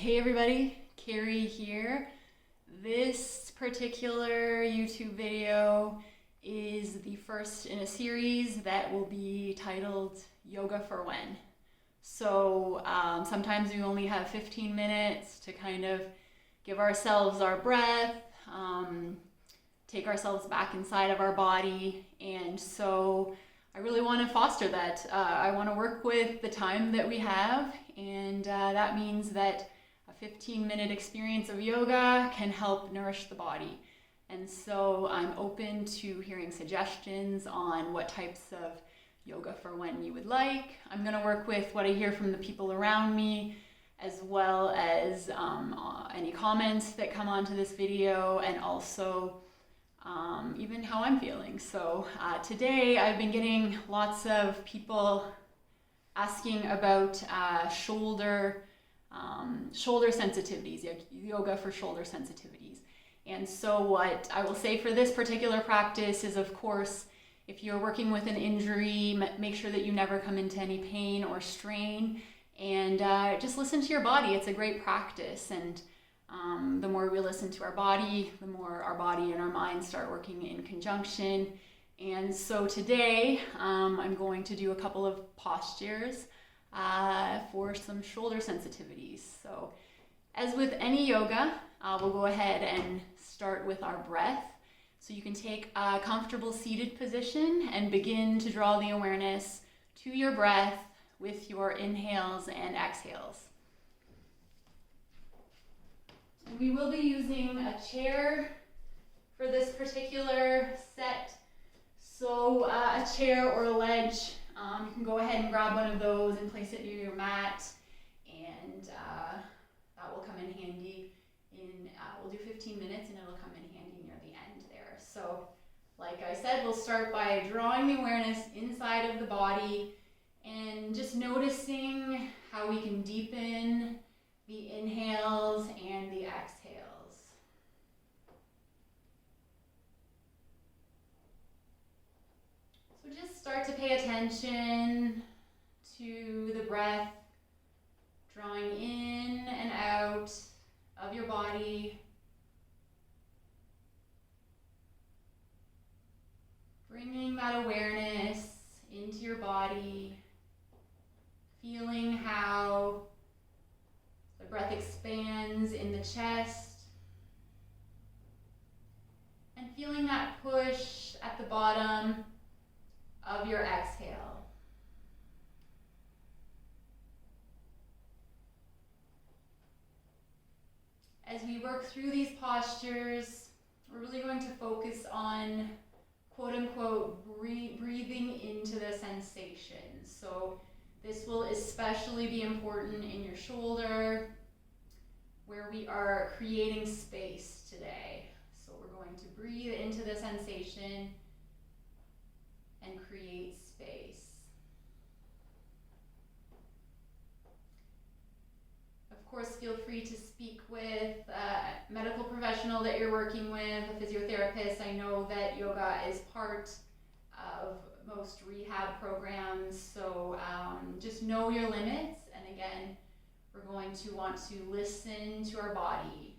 Hey everybody, Carrie here. This particular YouTube video is the first in a series that will be titled Yoga for When. Sometimes we only have 15 minutes to kind of give ourselves our breath, take ourselves back inside of our body, and so I really want to foster that. I want to work with the time that we have, and that means that a 15-minute experience of yoga can help nourish the body. And so I'm open to hearing suggestions on what types of yoga for when you would like. I'm going to work with what I hear from the people around me, as well as any comments that come onto this video, and also even how I'm feeling. So today I've been getting lots of people asking about shoulder sensitivities, yoga for shoulder sensitivities. And so what I will say for this particular practice is, of course, if you're working with an injury, make sure that you never come into any pain or strain, and just listen to your body. It's a great practice, and the more we listen to our body, the more our body and our mind start working in conjunction. And so today I'm going to do a couple of postures for some shoulder sensitivities. So as with any yoga, we'll go ahead and start with our breath. So you can take a comfortable seated position and begin to draw the awareness to your breath with your inhales and exhales. We will be using a chair for this particular set. So a chair or a ledge, you can go ahead and grab one of those and place it near your mat, and that will come in handy. We'll do 15 minutes and it'll come in handy near the end there. So like I said, we'll start by drawing the awareness inside of the body and just noticing how we can deepen the inhales and the exhales. So just start to pay attention to the breath, drawing in and out of your body. Bringing that awareness into your body, feeling how the breath expands in the chest, and feeling that push at the bottom of your exhale. As we work through these postures, we're really going to focus on quote-unquote breathing into the sensation. So this will especially be important in your shoulder, where we are creating space today. So we're going to breathe into the sensation and create space. Of course, feel free to speak with a medical professional that you're working with, a physiotherapist. I know that yoga is part of most rehab programs, so just know your limits. And again, we're going to want to listen to our body.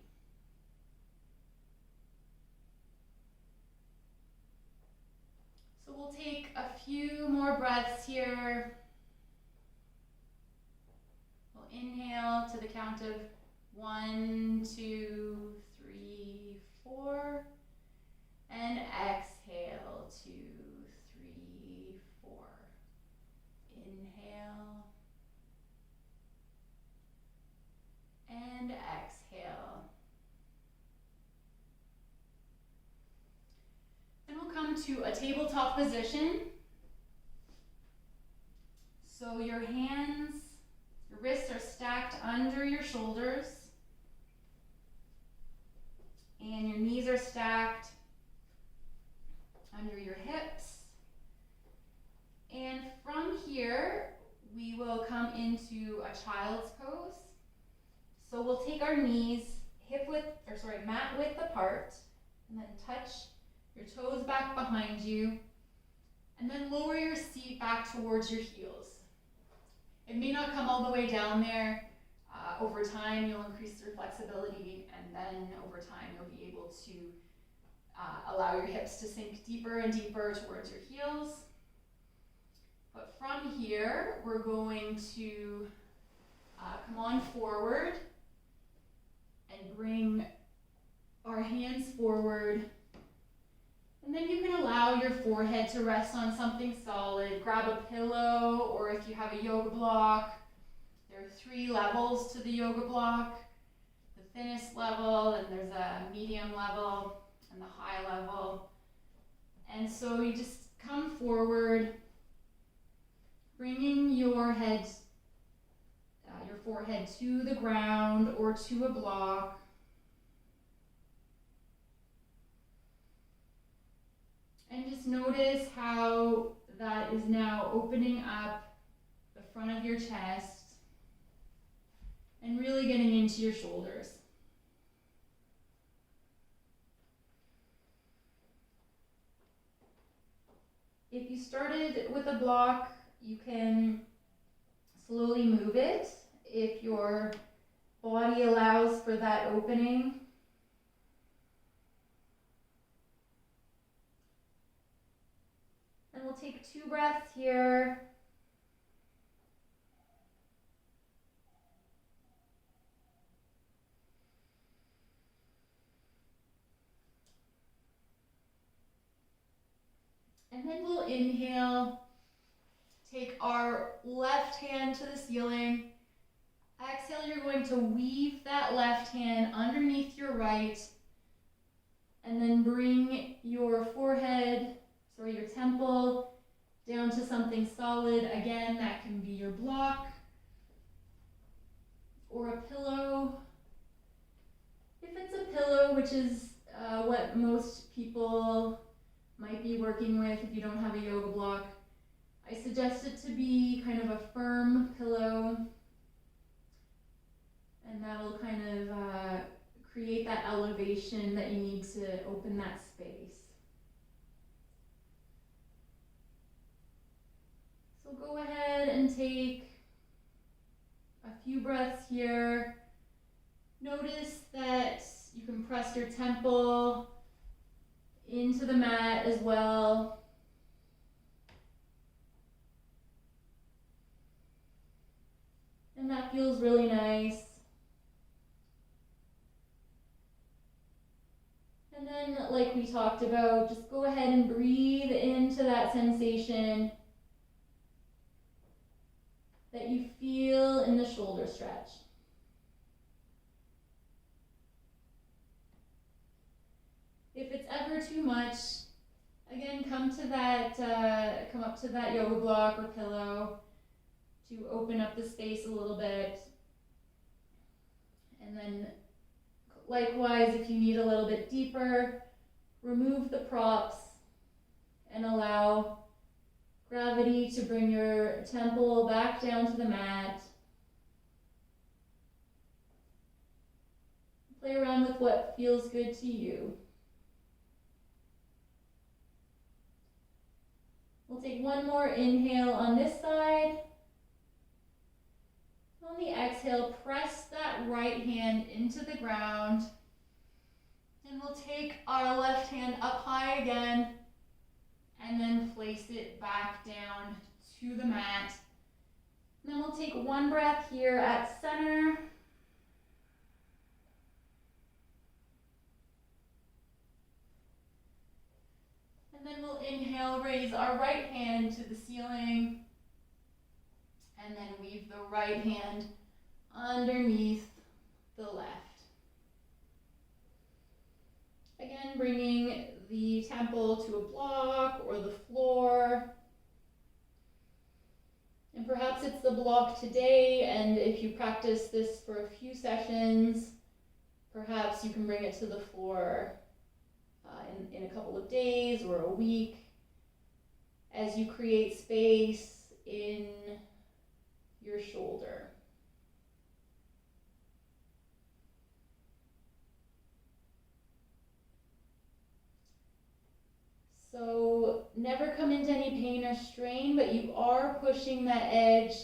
So we'll take a few more breaths here. We'll inhale to the count of 1, 2, 3, 4, and exhale 2, 3, 4. Inhale and exhale. Then we'll come to a tabletop position. So your wrists are stacked under your shoulders, and your knees are stacked under your hips. And from here, we will come into a child's pose. So we'll take our knees mat width apart, and then touch your toes back behind you, and then lower your seat back towards your heels. It may not come all the way down there. Over time, you'll increase your flexibility, and then over time, you'll be able to allow your hips to sink deeper and deeper towards your heels. But from here, we're going to come on forward and bring our hands forward. And then you can allow your forehead to rest on something solid. Grab a pillow, or if you have a yoga block, there are 3 levels to the yoga block. The thinnest level, and there's a medium level, and the high level. And so you just come forward, bringing your head, your forehead to the ground or to a block. And just notice how that is now opening up the front of your chest and really getting into your shoulders. If you started with a block, you can slowly move it if your body allows for that opening. And we'll take 2 breaths here. And then we'll inhale, take our left hand to the ceiling. Exhale, you're going to weave that left hand underneath your right, and then bring your your temple down to something solid. Again, that can be your block or a pillow. If it's a pillow, which is what most people might be working with if you don't have a yoga block, I suggest it to be kind of a firm pillow, and that'll kind of create that elevation that you need to open that space. So go ahead and take a few breaths here. Notice that you can press your temple into the mat as well. And that feels really nice. And then, like we talked about, just go ahead and breathe into that sensation that you feel in the shoulder stretch. If it's ever too much, again, come up to that yoga block or pillow to open up the space a little bit. And then likewise, if you need a little bit deeper, remove the props and allow gravity to bring your temple back down to the mat. Play around with what feels good to you. We'll take one more inhale on this side. On the exhale, press that right hand into the ground. And we'll take our left hand up high again, and then place it back down to the mat. And then we'll take one breath here at center. And then we'll inhale, raise our right hand to the ceiling, and then weave the right hand underneath the left. Again, bringing the temple to a block or the floor. And perhaps it's the block today, and if you practice this for a few sessions, perhaps you can bring it to the floor in a couple of days or a week as you create space in your shoulder. So never come into any pain or strain, but you are pushing that edge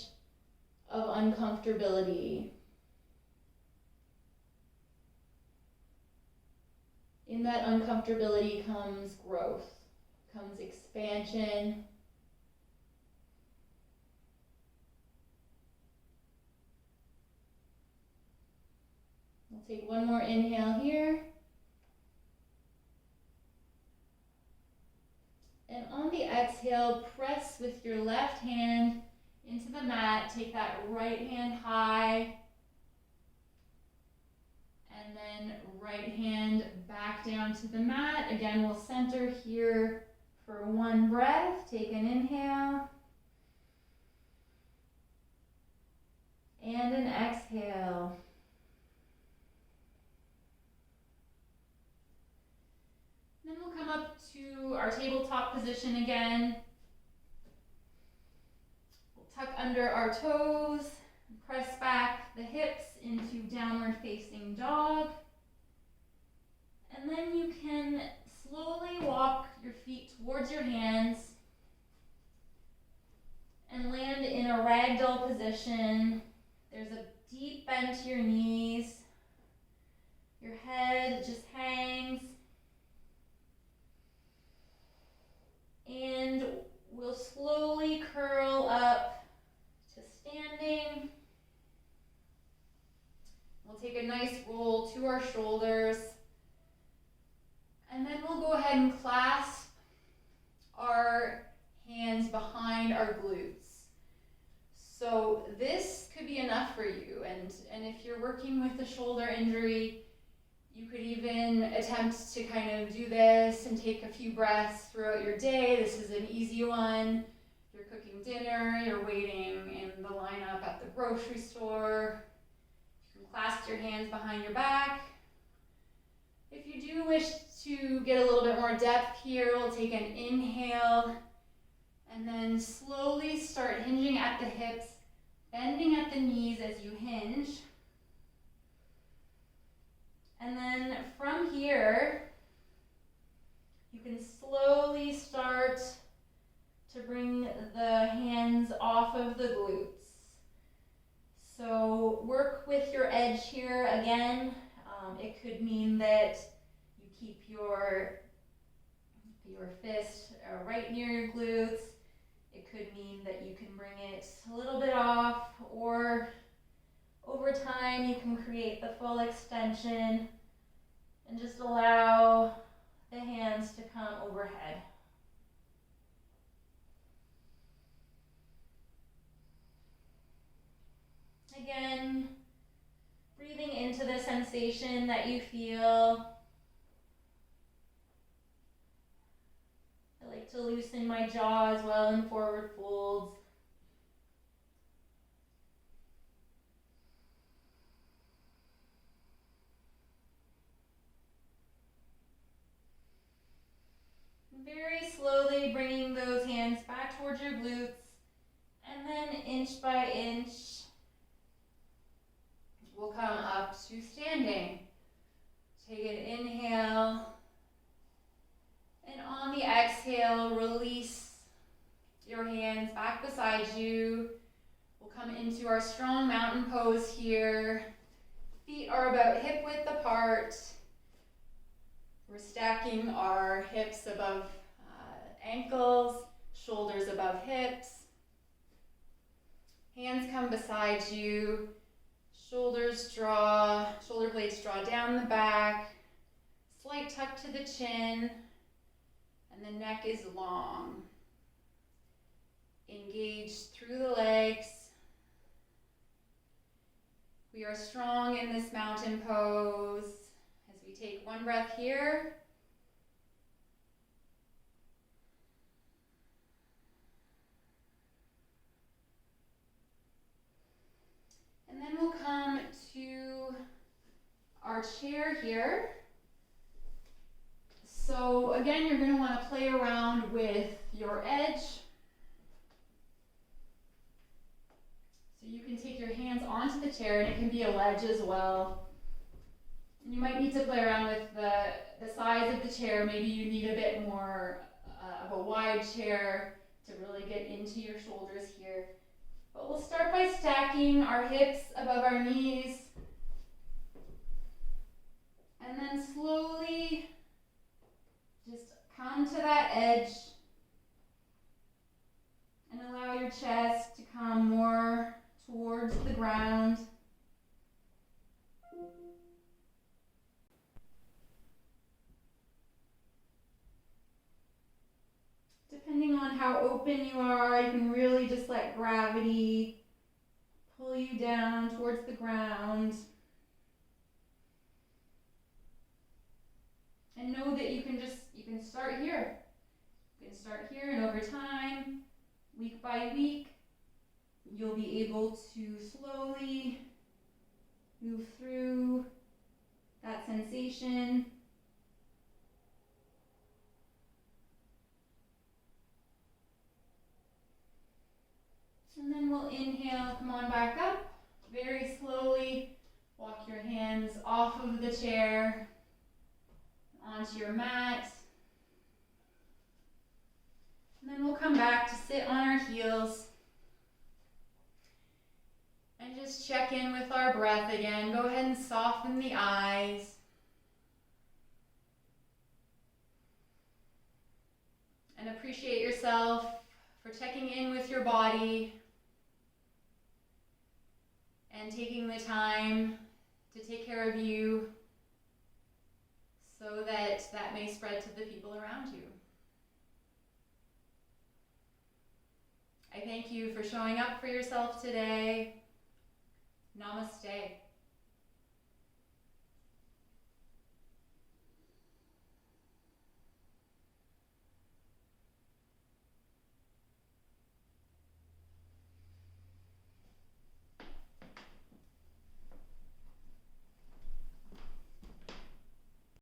of uncomfortability. In that uncomfortability comes growth, comes expansion. We'll take one more inhale here. And on the exhale, press with your left hand into the mat. Take that right hand high. And then right hand back down to the mat. Again, we'll center here for one breath. Take an inhale. And an exhale. Then we'll come up to our tabletop position again. We'll tuck under our toes, press back the hips into downward facing dog. And then you can slowly walk your feet towards your hands and land in a ragdoll position. There's a deep bend to your knees. Your head just hangs. And we'll slowly curl up to standing. We'll take a nice roll to our shoulders. And then we'll go ahead and clasp our hands behind our glutes. So this could be enough for you. And if you're working with a shoulder injury, you could even attempt to kind of do this and take a few breaths throughout your day. This is an easy one. You're cooking dinner, you're waiting in the lineup at the grocery store. You can clasp your hands behind your back. If you do wish to get a little bit more depth here, we'll take an inhale and then slowly start hinging at the hips, bending at the knees as you hinge. And then from here, you can slowly start to bring the hands off of the glutes. So work with your edge here again. It could mean that you keep your fist right near your glutes. It could mean that you can bring it a little bit off, or over time you can create the full extension and just allow the hands to come overhead. Again, breathing into the sensation that you feel. I like to loosen my jaw as well in forward folds. Very slowly bringing those hands back towards your glutes, and then inch by inch, we'll come up to standing. Take an inhale, and on the exhale, release your hands back beside you. We'll come into our strong mountain pose here. Feet are about hip width apart. We're stacking our hips above ankles, shoulders above hips. Hands come beside you. Shoulder blades draw down the back. Slight tuck to the chin. And the neck is long. Engage through the legs. We are strong in this mountain pose. As we take one breath here. And then we'll come to our chair here. So again, you're going to want to play around with your edge. So you can take your hands onto the chair, and it can be a ledge as well. And you might need to play around with the size of the chair. Maybe you need a bit more of a wide chair to really get into your shoulders here. But we'll start by stacking our hips above our knees. And then slowly come to that edge and allow your chest to come more towards the ground. Depending on how open you are, you can really just let gravity pull you down towards the ground. And know that you can start here. You can start here, and over time, week by week, you'll be able to slowly move through that sensation. And then we'll inhale, come on back up. Very slowly, walk your hands off of the chair, onto your mat. And then we'll come back to sit on our heels and just check in with our breath again. Go ahead and soften the eyes. And appreciate yourself for checking in with your body and taking the time to take care of you so that that may spread to the people around you. I thank you for showing up for yourself today. Namaste.